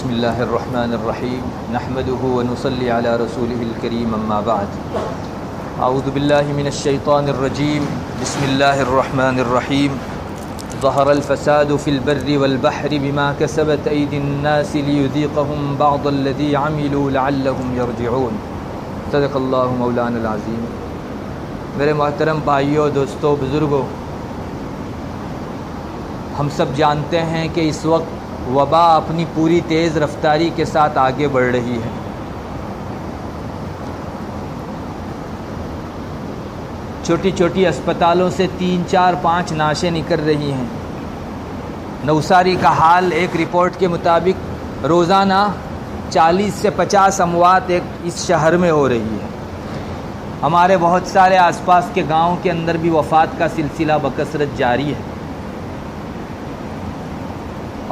بسم اللہ الرحمن الرحیم نحمده ونصلی علی رسوله الکریم اما بعد اعوذ باللہ من الشیطان الرجیم بسم اللہ الرحمن الرحیم ظہر الفساد فی البر والبحر بما کسبت ایدی الناس لیذیقهم بعض الذی عملوا لعلهم یرجعون صدق اللہ مولانا العظیم۔ میرے محترم بھائیوں، دوستوں، بزرگوں، ہم سب جانتے ہیں کہ اس وقت وبا اپنی پوری تیز رفتاری کے ساتھ آگے بڑھ رہی ہے۔ چھوٹی چھوٹی اسپتالوں سے 3، 4، 5 نعشیں نکل رہی ہیں۔ نوساری کا حال ایک رپورٹ کے مطابق روزانہ 40 سے 50 اموات اس شہر میں ہو رہی ہے۔ ہمارے بہت سارے آس پاس کے گاؤں کے اندر بھی وفات کا سلسلہ بکثرت جاری ہے،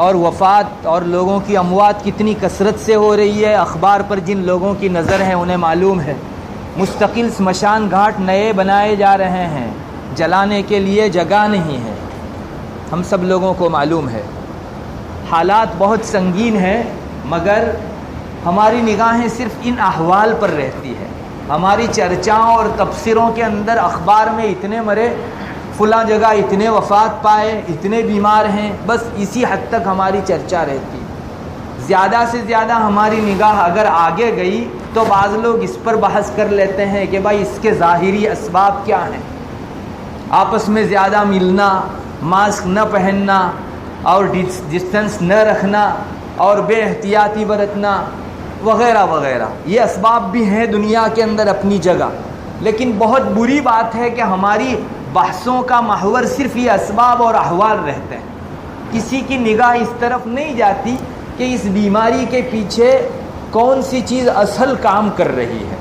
اور وفات اور لوگوں کی اموات کتنی کثرت سے ہو رہی ہے، اخبار پر جن لوگوں کی نظر ہے انہیں معلوم ہے۔ مستقل سمشان گھاٹ نئے بنائے جا رہے ہیں، جلانے کے لیے جگہ نہیں ہے، ہم سب لوگوں کو معلوم ہے۔ حالات بہت سنگین ہیں، مگر ہماری نگاہیں صرف ان احوال پر رہتی ہے۔ ہماری چرچاؤں اور تبصروں کے اندر اخبار میں اتنے مرے، فلاں جگہ اتنے وفات پائے، اتنے بیمار ہیں، بس اسی حد تک ہماری چرچا رہتی ہے۔ زیادہ سے زیادہ ہماری نگاہ اگر آگے گئی تو بعض لوگ اس پر بحث کر لیتے ہیں کہ بھائی اس کے ظاہری اسباب کیا ہیں، آپس میں زیادہ ملنا، ماسک نہ پہننا اور ڈسٹنس نہ رکھنا اور بے احتیاطی برتنا وغیرہ وغیرہ، یہ اسباب بھی ہیں دنیا کے اندر اپنی جگہ، لیکن بہت بری بات ہے کہ ہماری بحثوں کا محور صرف یہ اسباب اور احوال رہتے ہیں۔ کسی کی نگاہ اس طرف نہیں جاتی کہ اس بیماری کے پیچھے کون سی چیز اصل کام کر رہی ہے۔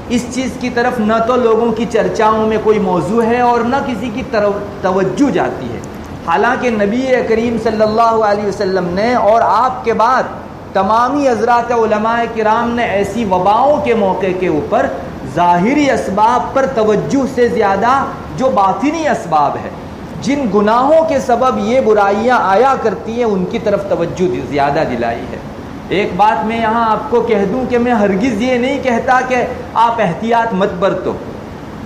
اس چیز کی طرف نہ تو لوگوں کی چرچاؤں میں کوئی موضوع ہے اور نہ کسی کی توجہ جاتی ہے۔ حالانکہ نبی کریم صلی اللہ علیہ وسلم نے اور آپ کے بعد تمامی حضرات علماء کرام نے ایسی وباؤں کے موقع کے اوپر ظاہری اسباب پر توجہ سے زیادہ جو باطنی اسباب ہے، جن گناہوں کے سبب یہ برائیاں آیا کرتی ہیں، ان کی طرف توجہ زیادہ دلائی ہے۔ ایک بات میں یہاں آپ کو کہہ دوں کہ میں ہرگز یہ نہیں کہتا کہ آپ احتیاط مت برتو،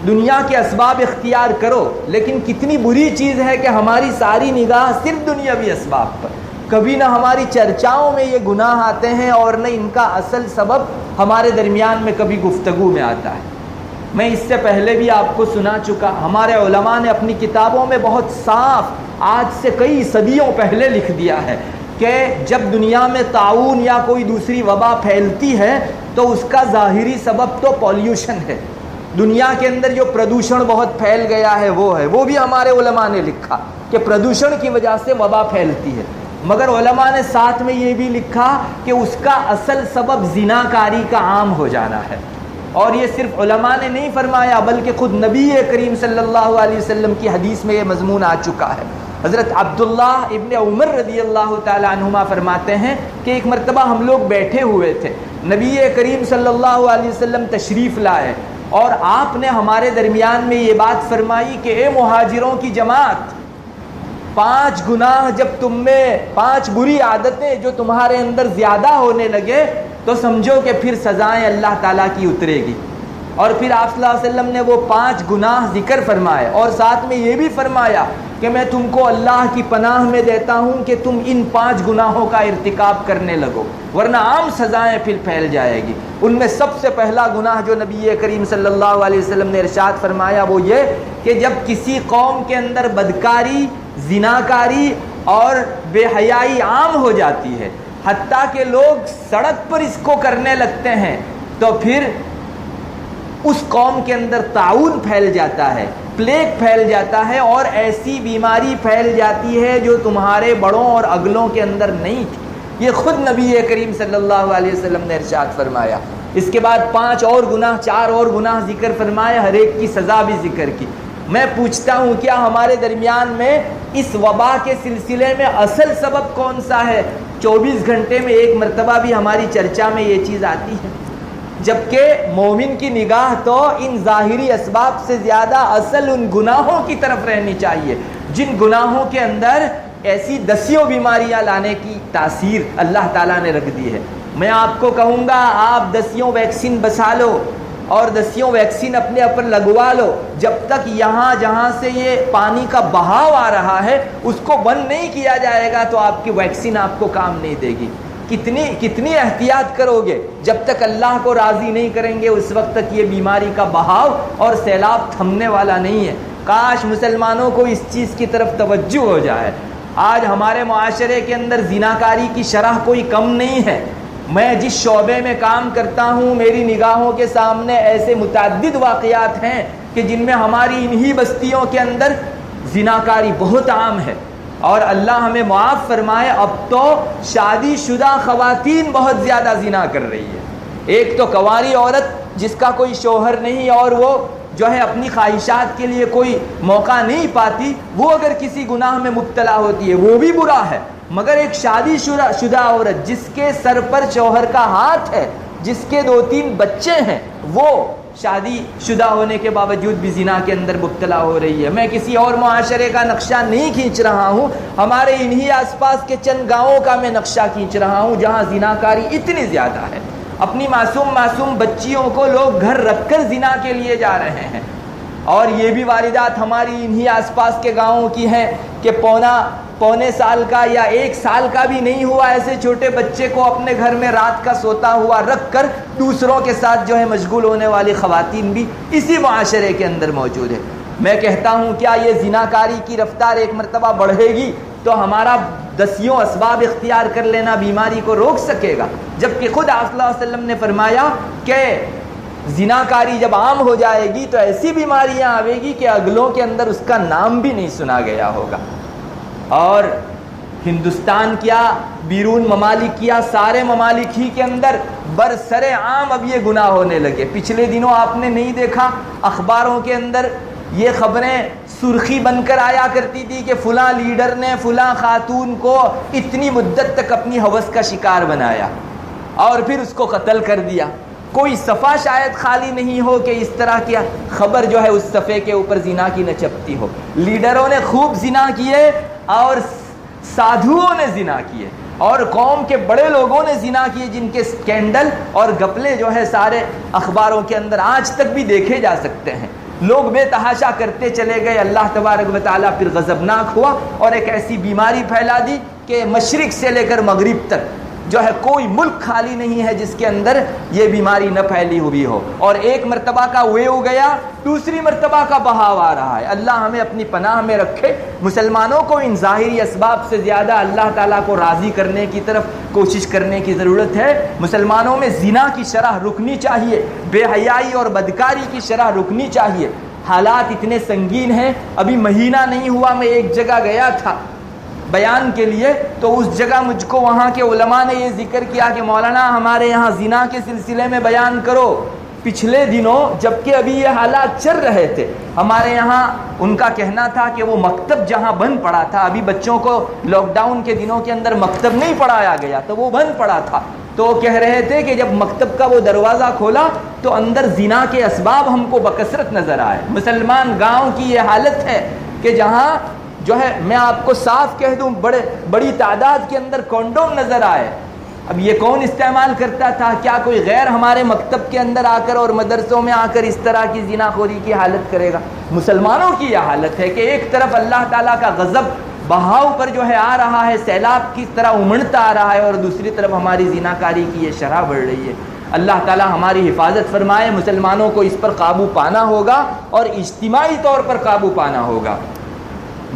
دنیا کے اسباب اختیار کرو، لیکن کتنی بری چیز ہے کہ ہماری ساری نگاہ صرف دنیاوی اسباب پر، کبھی نہ ہماری چرچاؤں میں یہ گناہ آتے ہیں اور نہ ان کا اصل سبب ہمارے درمیان میں کبھی گفتگو میں آتا ہے۔ میں اس سے پہلے بھی آپ کو سنا چکا، ہمارے علماء نے اپنی کتابوں میں بہت صاف آج سے کئی صدیوں پہلے لکھ دیا ہے کہ جب دنیا میں طاعون یا کوئی دوسری وبا پھیلتی ہے تو اس کا ظاہری سبب تو پولیوشن ہے۔ دنیا کے اندر جو پردوشن بہت پھیل گیا ہے وہ ہے، وہ بھی ہمارے علماء نے لکھا کہ پردوشن کی وجہ سے وبا پھیلتی ہے، مگر علماء نے ساتھ میں یہ بھی لکھا کہ اس کا اصل سبب زناکاری کا عام ہو جانا ہے۔ اور یہ صرف علماء نے نہیں فرمایا بلکہ خود نبی کریم صلی اللہ علیہ وسلم کی حدیث میں یہ مضمون آ چکا ہے۔ حضرت عبداللہ ابن عمر رضی اللہ تعالی عنہما فرماتے ہیں کہ ایک مرتبہ ہم لوگ بیٹھے ہوئے تھے، نبی کریم صلی اللہ علیہ وسلم تشریف لائے اور آپ نے ہمارے درمیان میں یہ بات فرمائی کہ اے مہاجروں کی جماعت، 5 گناہ جب تم میں 5 بری عادتیں جو تمہارے اندر زیادہ ہونے لگے تو سمجھو کہ پھر سزائیں اللہ تعالیٰ کی اترے گی۔ اور پھر آپ صلی اللہ علیہ وسلم نے وہ 5 گناہ ذکر فرمائے اور ساتھ میں یہ بھی فرمایا کہ میں تم کو اللہ کی پناہ میں دیتا ہوں کہ تم ان 5 گناہوں کا ارتکاب کرنے لگو ورنہ عام سزائیں پھر پھیل جائے گی۔ ان میں سب سے پہلا گناہ جو نبی کریم صلی اللہ علیہ وسلم نے ارشاد فرمایا وہ یہ کہ جب کسی قوم کے اندر بدکاری، زناکاری اور بے حیائی عام ہو جاتی ہے، حتیٰ کہ لوگ سڑک پر اس کو کرنے لگتے ہیں، تو پھر اس قوم کے اندر طاعون پھیل جاتا ہے، پلیگ پھیل جاتا ہے اور ایسی بیماری پھیل جاتی ہے جو تمہارے بڑوں اور اگلوں کے اندر نہیں تھی۔ یہ خود نبی کریم صلی اللہ علیہ وسلم نے ارشاد فرمایا۔ اس کے بعد 5 اور گناہ، 4 اور گناہ ذکر فرمائے، ہر ایک کی سزا بھی ذکر کی۔ میں پوچھتا ہوں کیا ہمارے درمیان میں اس وبا کے سلسلے میں اصل سبب کون سا ہے؟ 24 گھنٹے میں ایک مرتبہ بھی ہماری چرچا میں یہ چیز آتی ہے، جبکہ مومن کی نگاہ تو ان ظاہری اسباب سے زیادہ اصل ان گناہوں کی طرف رہنی چاہیے جن گناہوں کے اندر ایسی دسیوں بیماریاں لانے کی تاثیر اللہ تعالیٰ نے رکھ دی ہے۔ میں آپ کو کہوں گا آپ دسیوں ویکسین بسا لو اور دسیوں ویکسین اپنے اوپر لگوا لو، جب تک یہاں جہاں سے یہ پانی کا بہاؤ آ رہا ہے اس کو بند نہیں کیا جائے گا تو آپ کی ویکسین آپ کو کام نہیں دے گی۔ کتنی احتیاط کرو گے؟ جب تک اللہ کو راضی نہیں کریں گے اس وقت تک یہ بیماری کا بہاؤ اور سیلاب تھمنے والا نہیں ہے۔ کاش مسلمانوں کو اس چیز کی طرف توجہ ہو جائے۔ آج ہمارے معاشرے کے اندر زناکاری کی شرح کوئی کم نہیں ہے۔ میں جس شعبے میں کام کرتا ہوں میری نگاہوں کے سامنے ایسے متعدد واقعات ہیں کہ جن میں ہماری انہی بستیوں کے اندر زناکاری بہت عام ہے، اور اللہ ہمیں معاف فرمائے اب تو شادی شدہ خواتین بہت زیادہ زنا کر رہی ہے۔ ایک تو کنواری عورت جس کا کوئی شوہر نہیں اور وہ جو ہے اپنی خواہشات کے لیے کوئی موقع نہیں پاتی، وہ اگر کسی گناہ میں مبتلا ہوتی ہے وہ بھی برا ہے، مگر ایک شادی شدہ عورت جس کے سر پر شوہر کا ہاتھ ہے، جس کے 2-3 بچے ہیں، وہ شادی شدہ ہونے کے باوجود بھی زنا کے اندر مبتلا ہو رہی ہے۔ میں کسی اور معاشرے کا نقشہ نہیں کھینچ رہا ہوں، ہمارے انہی آس پاس کے چند گاؤں کا میں نقشہ کھینچ رہا ہوں جہاں زناکاری اتنی زیادہ ہے۔ اپنی معصوم بچیوں کو لوگ گھر رکھ کر زنا کے لیے جا رہے ہیں، اور یہ بھی واردات ہماری انہی آس پاس کے گاؤں کی ہیں کہ پونے سال کا یا 1 سال کا بھی نہیں ہوا ایسے چھوٹے بچے کو اپنے گھر میں رات کا سوتا ہوا رکھ کر دوسروں کے ساتھ جو ہے مشغول ہونے والی خواتین بھی اسی معاشرے کے اندر موجود ہے۔ میں کہتا ہوں کیا یہ زناکاری کی رفتار ایک مرتبہ بڑھے گی تو ہمارا دسیوں اسباب اختیار کر لینا بیماری کو روک سکے گا، جبکہ خود آپ صلی اللہ علیہ وسلم نے فرمایا کہ زناکاری جب عام ہو جائے گی تو ایسی بیماریاں آئے گی کہ اگلوں کے اندر اس کا نام بھی نہیں سنا گیا ہوگا۔ اور ہندوستان کیا بیرون ممالک کیا سارے ممالک ہی کے اندر برسر عام اب یہ گناہ ہونے لگے۔ پچھلے دنوں آپ نے نہیں دیکھا اخباروں کے اندر یہ خبریں سرخی بن کر آیا کرتی تھی کہ فلاں لیڈر نے فلاں خاتون کو اتنی مدت تک اپنی ہوس کا شکار بنایا اور پھر اس کو قتل کر دیا۔ کوئی صفحہ شاید خالی نہیں ہو کہ اس طرح کی خبر جو ہے اس صفحے کے اوپر زنا کی نہ چپتی ہو۔ لیڈروں نے خوب زنا کیے اور سادھوؤں نے زنا کیے اور قوم کے بڑے لوگوں نے زنا کیے، جن کے سکینڈل اور گپلے جو ہے سارے اخباروں کے اندر آج تک بھی دیکھے جا سکتے ہیں۔ لوگ بے تحاشا کرتے چلے گئے، اللہ تبارک و تعالیٰ پھر غضبناک ہوا اور ایک ایسی بیماری پھیلا دی کہ مشرق سے لے کر مغرب تک جو ہے کوئی ملک خالی نہیں ہے جس کے اندر یہ بیماری نہ پھیلی ہوئی ہو، اور ایک مرتبہ کا ویو گیا دوسری مرتبہ کا بہاؤ آ رہا ہے۔ اللہ ہمیں اپنی پناہ میں رکھے۔ مسلمانوں کو ان ظاہری اسباب سے زیادہ اللہ تعالیٰ کو راضی کرنے کی طرف کوشش کرنے کی ضرورت ہے۔ مسلمانوں میں زنا کی شرح رکنی چاہیے، بے حیائی اور بدکاری کی شرح رکنی چاہیے۔ حالات اتنے سنگین ہیں، ابھی مہینہ نہیں ہوا میں ایک جگہ گیا تھا بیان کے لیے، تو اس جگہ مجھ کو وہاں کے علماء نے یہ ذکر کیا کہ مولانا ہمارے یہاں زنا کے سلسلے میں بیان کرو۔ پچھلے دنوں جبکہ ابھی یہ حالات چل رہے تھے، ہمارے یہاں ان کا کہنا تھا کہ وہ مکتب جہاں بند پڑا تھا، ابھی بچوں کو لاک ڈاؤن کے دنوں کے اندر مکتب نہیں پڑھایا گیا تو وہ بند پڑا تھا، تو وہ کہہ رہے تھے کہ جب مکتب کا وہ دروازہ کھولا تو اندر زنا کے اسباب ہم کو بکثرت نظر آئے۔ مسلمان گاؤں کی یہ حالت ہے کہ جہاں جو ہے میں آپ کو صاف کہہ دوں بڑی تعداد کے اندر کونڈوم نظر آئے۔ اب یہ کون استعمال کرتا تھا؟ کیا کوئی غیر ہمارے مکتب کے اندر آ کر اور مدرسوں میں آ کر اس طرح کی زنا خوری کی حالت کرے گا؟ مسلمانوں کی یہ حالت ہے کہ ایک طرف اللہ تعالیٰ کا غضب بہاؤ پر جو ہے آ رہا ہے، سیلاب کی طرح امڑتا آ رہا ہے، اور دوسری طرف ہماری زنا کاری کی یہ شرح بڑھ رہی ہے۔ اللہ تعالیٰ ہماری حفاظت فرمائے۔ مسلمانوں کو اس پر قابو پانا ہوگا اور اجتماعی طور پر قابو پانا ہوگا۔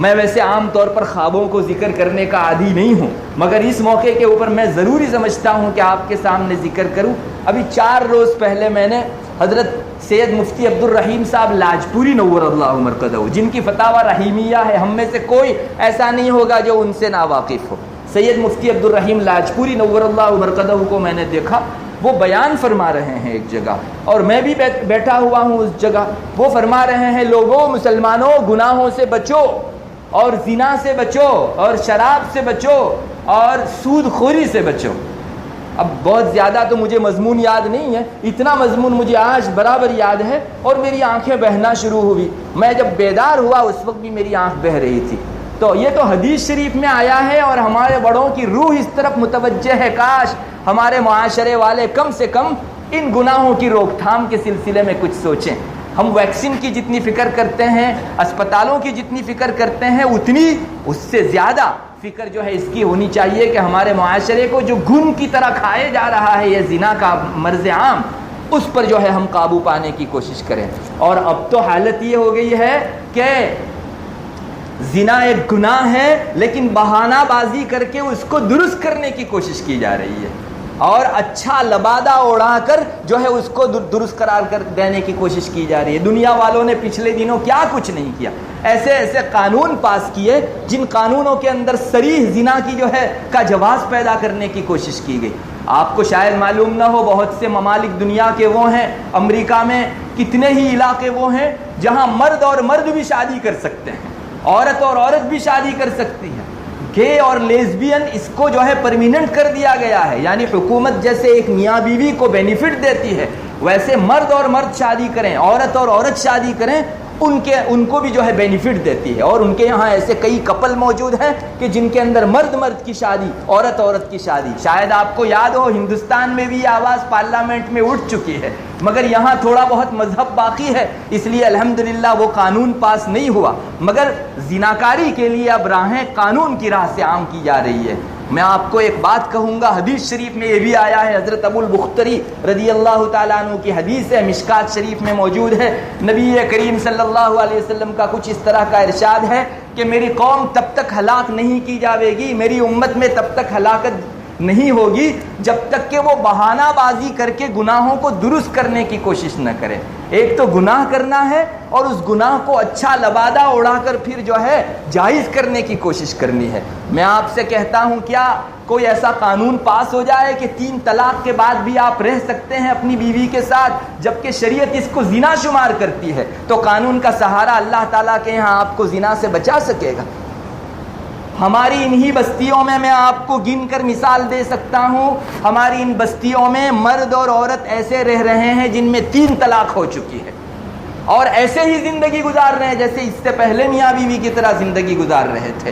میں ویسے عام طور پر خوابوں کو ذکر کرنے کا عادی نہیں ہوں، مگر اس موقع کے اوپر میں ضروری سمجھتا ہوں کہ آپ کے سامنے ذکر کروں۔ ابھی 4 روز پہلے میں نے حضرت سید مفتی عبد الرحیم صاحب لاجپوری نور اللہ مرقدہ، جن کی فتاوی رحیمیہ ہے، ہم میں سے کوئی ایسا نہیں ہوگا جو ان سے ناواقف ہو۔ سید مفتی عبد الرحیم لاجپوری نور اللہ مرقدہ کو میں نے دیکھا، وہ بیان فرما رہے ہیں ایک جگہ، اور میں بھی بیٹھا ہوا ہوں اس جگہ۔ وہ فرما رہے ہیں لوگوں، مسلمانوں، گناہوں سے بچو اور زنا سے بچو اور شراب سے بچو اور سود خوری سے بچو۔ اب بہت زیادہ تو مجھے مضمون یاد نہیں ہے، اتنا مضمون مجھے آج برابر یاد ہے اور میری آنکھیں بہنا شروع ہوئی۔ میں جب بیدار ہوا اس وقت بھی میری آنکھ بہہ رہی تھی۔ تو یہ تو حدیث شریف میں آیا ہے اور ہمارے بڑوں کی روح اس طرف متوجہ ہے. کاش ہمارے معاشرے والے کم سے کم ان گناہوں کی روک تھام کے سلسلے میں کچھ سوچیں. ہم ویکسین کی جتنی فکر کرتے ہیں، اسپتالوں کی جتنی فکر کرتے ہیں، اتنی اس سے زیادہ فکر جو ہے اس کی ہونی چاہیے کہ ہمارے معاشرے کو جو گن کی طرح کھائے جا رہا ہے یہ زنا کا مرض عام، اس پر جو ہے ہم قابو پانے کی کوشش کریں. اور اب تو حالت یہ ہو گئی ہے کہ زنا ایک گناہ ہے لیکن بہانہ بازی کر کے اس کو درست کرنے کی کوشش کی جا رہی ہے اور اچھا لبادہ اڑا کر جو ہے اس کو درست قرار کر دینے کی کوشش کی جا رہی ہے. دنیا والوں نے پچھلے دنوں کیا کچھ نہیں کیا، ایسے ایسے قانون پاس کیے جن قانونوں کے اندر صریح زنا کی جو ہے کا جواز پیدا کرنے کی کوشش کی گئی. آپ کو شاید معلوم نہ ہو، بہت سے ممالک دنیا کے وہ ہیں، امریکہ میں کتنے ہی علاقے وہ ہیں جہاں مرد اور مرد بھی شادی کر سکتے ہیں، عورت اور عورت بھی شادی کر سکتی ہے. گے اور لیزبین اس کو جو ہے پرمیننٹ کر دیا گیا ہے، یعنی حکومت جیسے ایک میاں بیوی کو بینیفٹ دیتی ہے ویسے مرد اور مرد شادی کریں، عورت اور عورت شادی کریں، ان کو بھی جو ہے بینیفٹ دیتی ہے. اور ان کے یہاں ایسے کئی کپل موجود ہیں کہ جن کے اندر مرد مرد کی شادی، عورت عورت کی شادی. شاید آپ کو یاد ہو ہندوستان میں بھی یہ آواز پارلیمنٹ میں اٹھ چکی ہے، مگر یہاں تھوڑا بہت مذہب باقی ہے اس لیے الحمدللہ وہ قانون پاس نہیں ہوا. مگر زناکاری کے لیے اب راہیں قانون کی راہ سے عام کی جا رہی ہے. میں آپ کو ایک بات کہوں گا، حدیث شریف میں یہ بھی آیا ہے، حضرت ابو البختری رضی اللہ تعالیٰ عنہ کی حدیث ہے، مشکات شریف میں موجود ہے. نبی کریم صلی اللہ علیہ وسلم کا کچھ اس طرح کا ارشاد ہے کہ میری قوم تب تک ہلاک نہیں کی جاوے گی، میری امت میں تب تک ہلاکت نہیں ہوگی جب تک کہ وہ بہانہ بازی کر کے گناہوں کو درست کرنے کی کوشش نہ کرے. ایک تو گناہ کرنا ہے اور اس گناہ کو اچھا لبادہ اڑا کر پھر جو ہے جائز کرنے کی کوشش کرنی ہے. میں آپ سے کہتا ہوں کیا کوئی ایسا قانون پاس ہو جائے کہ 3 طلاق کے بعد بھی آپ رہ سکتے ہیں اپنی بیوی کے ساتھ، جبکہ شریعت اس کو زنا شمار کرتی ہے؟ تو قانون کا سہارا اللہ تعالیٰ کے یہاں آپ کو زنا سے بچا سکے گا؟ ہماری انہی بستیوں میں آپ کو گن کر مثال دے سکتا ہوں، ہماری ان بستیوں میں مرد اور عورت ایسے رہ رہے ہیں جن میں 3 طلاق ہو چکی ہے اور ایسے ہی زندگی گزار رہے ہیں جیسے اس سے پہلے میاں بیوی کی طرح زندگی گزار رہے تھے.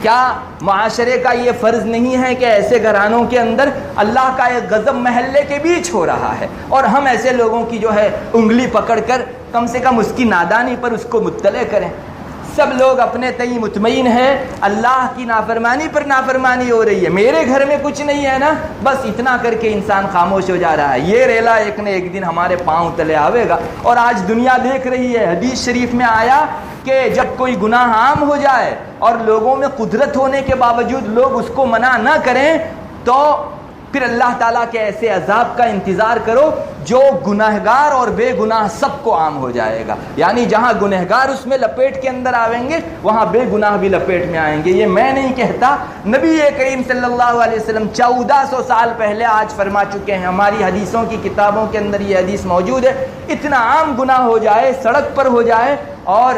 کیا معاشرے کا یہ فرض نہیں ہے کہ ایسے گھرانوں کے اندر اللہ کا ایک غضب محلے کے بیچ ہو رہا ہے اور ہم ایسے لوگوں کی جو ہے انگلی پکڑ کر کم سے کم اس کی نادانی پر اس کو مطلع کریں؟ سب لوگ اپنے تئیں مطمئن ہے، اللہ کی نافرمانی پر نافرمانی ہو رہی ہے، میرے گھر میں کچھ نہیں ہے نا، بس اتنا کر کے انسان خاموش ہو جا رہا ہے. یہ ریلا ایک نہ ایک دن ہمارے پاؤں تلے آوے گا. اور آج دنیا دیکھ رہی ہے، حدیث شریف میں آیا کہ جب کوئی گناہ عام ہو جائے اور لوگوں میں قدرت ہونے کے باوجود لوگ اس کو منع نہ کریں تو پھر اللہ تعالیٰ کے ایسے عذاب کا انتظار کرو جو گنہگار اور بے گناہ سب کو عام ہو جائے گا. یعنی جہاں گنہگار اس میں لپیٹ کے اندر آئیں گے وہاں بے گناہ بھی لپیٹ میں آئیں گے. یہ میں نہیں کہتا، نبی کریم صلی اللہ علیہ وسلم 1400 سال پہلے آج فرما چکے ہیں. ہماری حدیثوں کی کتابوں کے اندر یہ حدیث موجود ہے. اتنا عام گناہ ہو جائے، سڑک پر ہو جائے اور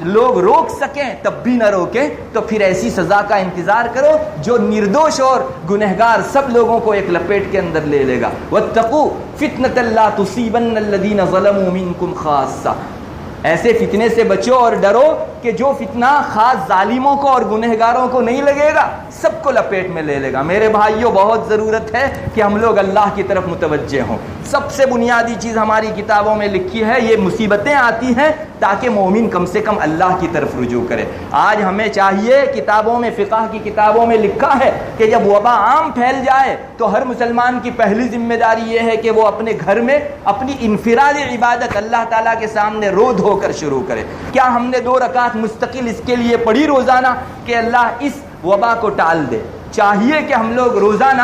لوگ روک سکیں تب بھی نہ روکیں تو پھر ایسی سزا کا انتظار کرو جو نردوش اور گنہگار سب لوگوں کو ایک لپیٹ کے اندر لے لے گا. واتقوا فتنة لا تصيبن الذين ظلموا منكم خاصة. ایسے فتنے سے بچو اور ڈرو کہ جو فتنہ خاص ظالموں کو اور گنہگاروں کو نہیں لگے گا، سب کو لپیٹ میں لے لے گا. میرے بھائیوں، بہت ضرورت ہے کہ ہم لوگ اللہ کی طرف متوجہ ہوں. سب سے بنیادی چیز ہماری کتابوں میں لکھی ہے، یہ مصیبتیں آتی ہیں تاکہ مومن کم سے کم اللہ کی طرف رجوع کرے. آج ہمیں چاہیے، کتابوں میں، فقہ کی کتابوں میں لکھا ہے کہ جب وبا عام پھیل جائے تو ہر مسلمان کی پہلی ذمہ داری یہ ہے کہ وہ اپنے گھر میں اپنی انفرادی عبادت اللہ تعالیٰ کے سامنے رو دھو کر شروع کرے. کیا ہم نے 2 رکعت مستقل اس کے لیے پڑھی روزانہ کہ اللہ اس وبا کو ٹال دے؟ چاہیے کہ ہم لوگ روزانہ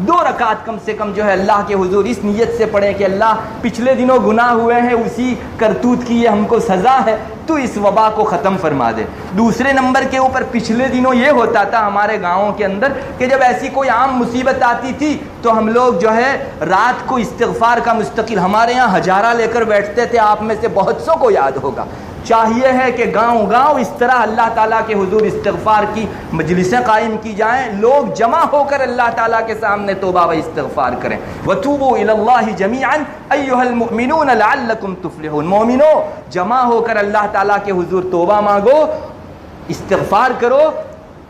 2 رکعت کم سے کم جو ہے اللہ کے حضور اس نیت سے پڑھیں کہ اللہ پچھلے دنوں گناہ ہوئے ہیں، اسی کرتوت کی یہ ہم کو سزا ہے، تو اس وبا کو ختم فرما دے. دوسرے نمبر کے اوپر پچھلے دنوں یہ ہوتا تھا ہمارے گاؤں کے اندر کہ جب ایسی کوئی عام مصیبت آتی تھی تو ہم لوگ جو ہے رات کو استغفار کا مستقل، ہمارے یہاں ہجارہ لے کر بیٹھتے تھے، آپ میں سے بہت سو کو یاد ہوگا. چاہیے ہے کہ گاؤں گاؤں اس طرح اللہ تعالیٰ کے حضور استغفار کی مجلسیں قائم کی جائیں، لوگ جمع ہو کر اللہ تعالیٰ کے سامنے توبہ و استغفار کریں. وَتُوبُوا إِلَى اللَّهِ جَمِيعًا أَيُّهَا الْمُؤْمِنُونَ لَعَلَّكُمْ تُفْلِحُونَ. مومنو جمع ہو کر اللہ تعالیٰ کے حضور توبہ مانگو استغفار کرو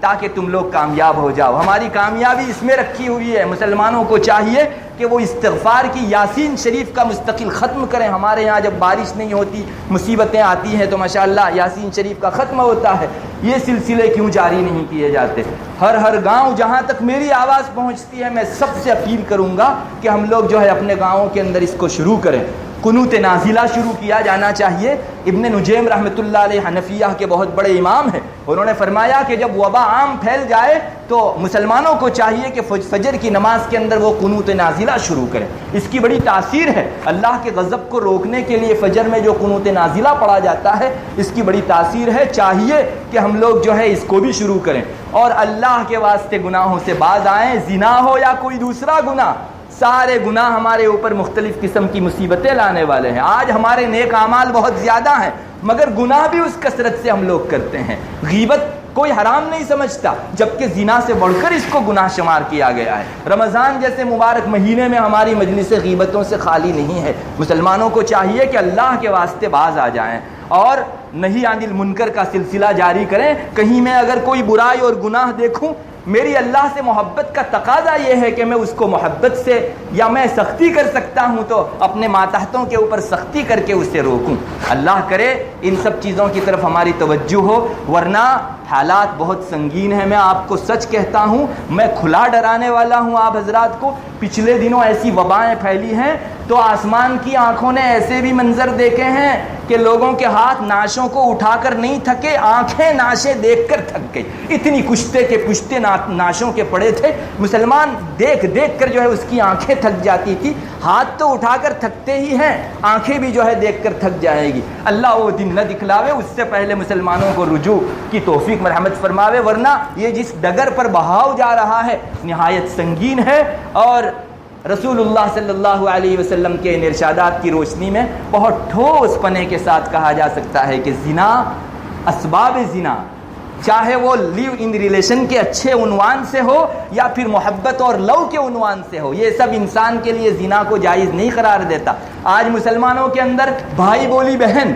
تاکہ تم لوگ کامیاب ہو جاؤ. ہماری کامیابی اس میں رکھی ہوئی ہے. مسلمانوں کو چاہیے کہ وہ استغفار کی یاسین شریف کا مستقل ختم کریں. ہمارے یہاں جب بارش نہیں ہوتی، مصیبتیں آتی ہیں، تو ماشاءاللہ یاسین شریف کا ختم ہوتا ہے. یہ سلسلے کیوں جاری نہیں کیے جاتے؟ ہر گاؤں جہاں تک میری آواز پہنچتی ہے، میں سب سے اپیل کروں گا کہ ہم لوگ جو ہے اپنے گاؤں کے اندر اس کو شروع کریں. قنوت نازلہ شروع کیا جانا چاہیے. ابن نجیم رحمۃ اللہ علیہ حنفیہ کے بہت بڑے امام ہیں. انہوں نے فرمایا کہ جب وبا عام پھیل جائے تو مسلمانوں کو چاہیے کہ فجر کی نماز کے اندر وہ قنوت نازلہ شروع کریں. اس کی بڑی تاثیر ہے. اللہ کے غضب کو روکنے کے لیے فجر میں جو قنوت نازلہ پڑھا جاتا ہے، اس کی بڑی تاثیر ہے. چاہیے کہ ہم لوگ جو ہے اس کو بھی شروع کریں اور اللہ کے واسطے گناہوں سے باز آئیں. زنا ہو یا کوئی دوسرا گناہ، سارے گناہ ہمارے اوپر مختلف قسم کی مصیبتیں لانے والے ہیں. آج ہمارے نیک اعمال بہت زیادہ ہیں، مگر گناہ بھی اس کثرت سے ہم لوگ کرتے ہیں. غیبت کوئی حرام نہیں سمجھتا، جبکہ زنا سے بڑھ کر اس کو گناہ شمار کیا گیا ہے. رمضان جیسے مبارک مہینے میں ہماری مجلس غیبتوں سے خالی نہیں ہے. مسلمانوں کو چاہیے کہ اللہ کے واسطے باز آ جائیں اور نہی عن المنکر کا سلسلہ جاری کریں. کہیں میں اگر کوئی برائی اور گناہ دیکھوں، میری اللہ سے محبت کا تقاضا یہ ہے کہ میں اس کو محبت سے، یا میں سختی کر سکتا ہوں تو اپنے ماتحتوں کے اوپر سختی کر کے اسے روکوں. اللہ کرے ان سب چیزوں کی طرف ہماری توجہ ہو، ورنہ حالات بہت سنگین ہیں. میں آپ کو سچ کہتا ہوں، میں کھلا ڈرانے والا ہوں آپ حضرات کو. پچھلے دنوں ایسی وبائیں پھیلی ہیں تو آسمان کی آنکھوں نے ایسے بھی منظر دیکھے ہیں کہ لوگوں کے ہاتھ نعشوں کو اٹھا کر نہیں تھکے، آنکھیں نعشیں دیکھ کر تھک گئی. اتنی کشتے کے پشتے نعشوں کے پڑے تھے. مسلمان دیکھ دیکھ کر جو ہے اس کی آنکھیں تھک جاتی تھی. ہاتھ تو اٹھا کر تھکتے ہی ہیں، آنکھیں بھی جو ہے دیکھ کر تھک جائے گی. اللہ وہ دن نہ دکھلاوے، اس سے پہلے مسلمانوں کو رجوع کی توفیق مرحمت فرماوے. ورنہ یہ جس ڈگر پر بہاؤ جا رہا ہے نہایت سنگین ہے. اور رسول اللہ صلی اللہ علیہ وسلم کے ان ارشادات کی روشنی میں بہت ٹھوس پنے کے ساتھ کہا جا سکتا ہے کہ زنا، اسباب زنا، چاہے وہ لیو ان ریلیشن کے اچھے عنوان سے ہو یا پھر محبت اور لو کے عنوان سے ہو، یہ سب انسان کے لیے زنا کو جائز نہیں قرار دیتا. آج مسلمانوں کے اندر بھائی بولی بہن،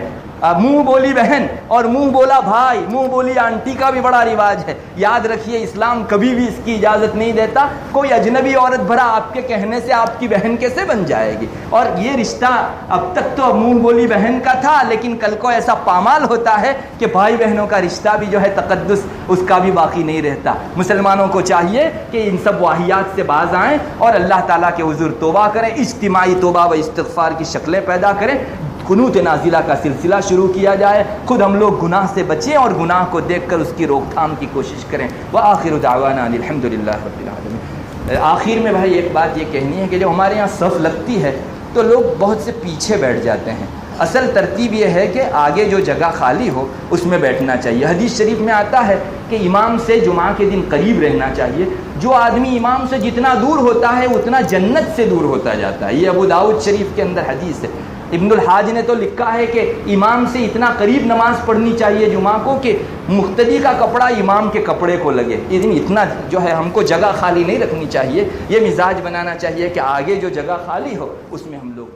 منہ بولی بہن اور منہ بولا بھائی، منہ بولی آنٹی کا بھی بڑا رواج ہے. یاد رکھیے اسلام کبھی بھی اس کی اجازت نہیں دیتا. کوئی اجنبی عورت بھرا آپ کے کہنے سے آپ کی بہن کیسے بن جائے گی؟ اور یہ رشتہ اب تک تو منہ بولی بہن کا تھا، لیکن کل کو ایسا پامال ہوتا ہے کہ بھائی بہنوں کا رشتہ بھی جو ہے تقدس اس کا بھی باقی نہیں رہتا. مسلمانوں کو چاہیے کہ ان سب واہیات سے باز آئیں اور اللہ تعالیٰ کے حضور توبہ کریں، اجتماعی توبہ و استغفار کی شکلیں پیدا کریں. قنوت نازلہ کا سلسلہ شروع کیا جائے. خود ہم لوگ گناہ سے بچیں اور گناہ کو دیکھ کر اس کی روک تھام کی کوشش کریں. وآخر دعوانا ان الحمدللہ رب العالمین. آخر میں بھائی ایک بات یہ کہنی ہے کہ جب ہمارے یہاں صف لگتی ہے تو لوگ بہت سے پیچھے بیٹھ جاتے ہیں. اصل ترتیب یہ ہے کہ آگے جو جگہ خالی ہو اس میں بیٹھنا چاہیے. حدیث شریف میں آتا ہے کہ امام سے جمعہ کے دن قریب رہنا چاہیے. جو آدمی امام سے جتنا دور ہوتا ہے اتنا جنت سے دور ہوتا جاتا ہے. یہ ابو داؤد شریف کے اندر حدیث ہے. ابن الحاج نے تو لکھا ہے کہ امام سے اتنا قریب نماز پڑھنی چاہیے جمعہ کو کہ مقتدی کا کپڑا امام کے کپڑے کو لگے. اتنا جو ہے ہم کو جگہ خالی نہیں رکھنی چاہیے. یہ مزاج بنانا چاہیے کہ آگے جو جگہ خالی ہو اس میں ہم لوگ